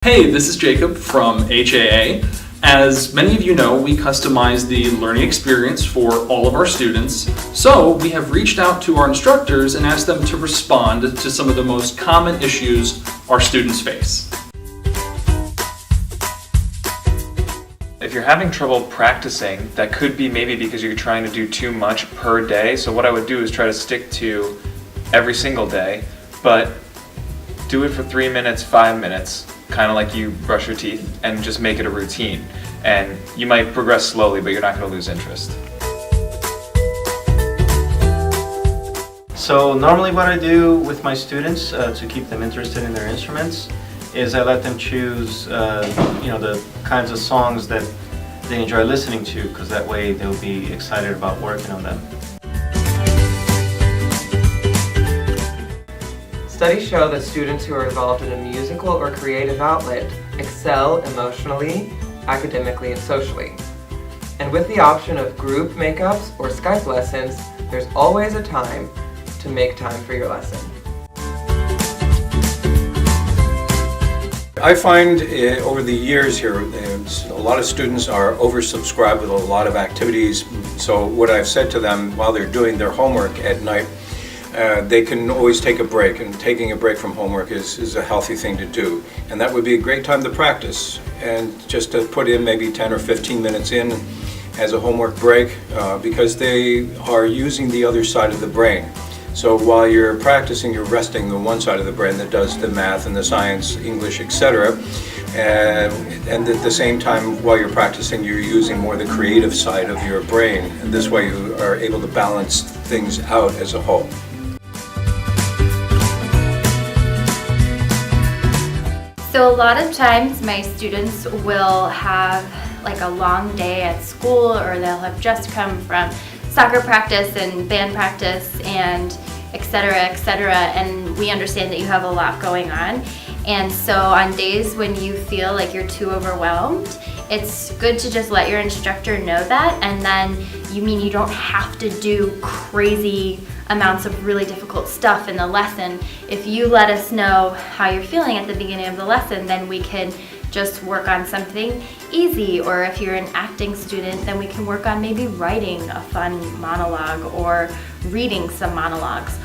Hey, this is Jacob from HAA. As many of you know, we customize the learning experience for all of our students. So we have reached out to our instructors and asked them to respond to some of the most common issues our students face. If you're having trouble practicing, that could be maybe because you're trying to do too much per day. So what I would do is try to stick to every single day, but do it for 3 minutes, 5 minutes, kind of like you brush your teeth, and just make it a routine. And you might progress slowly, but you're not going to lose interest. So normally what I do with my students to keep them interested in their instruments is I let them choose the kinds of songs that they enjoy listening to, because that way they'll be excited about working on them. Studies show that students who are involved in a musical or creative outlet excel emotionally, academically, and socially. And with the option of group makeups or Skype lessons, there's always a time to make time for your lesson. I find over the years here, a lot of students are oversubscribed with a lot of activities. So what I've said to them while they're doing their homework at night, they can always take a break, and taking a break from homework is a healthy thing to do. And that would be a great time to practice, and just to put in maybe 10 or 15 minutes in as a homework break, because they are using the other side of the brain. So while you're practicing, you're resting the one side of the brain that does the math and the science, English, etc. And at the same time, while you're practicing, you're using more the creative side of your brain. And this way you are able to balance things out as a whole. So a lot of times my students will have like a long day at school, or they'll have just come from soccer practice and band practice and et cetera, and we understand that you have a lot going on. And so on days when you feel like you're too overwhelmed, it's good to just let your instructor know that, and then you don't have to do crazy amounts of really difficult stuff in the lesson. If you let us know how you're feeling at the beginning of the lesson, then we can just work on something easy. Or if you're an acting student, then we can work on maybe writing a fun monologue or reading some monologues.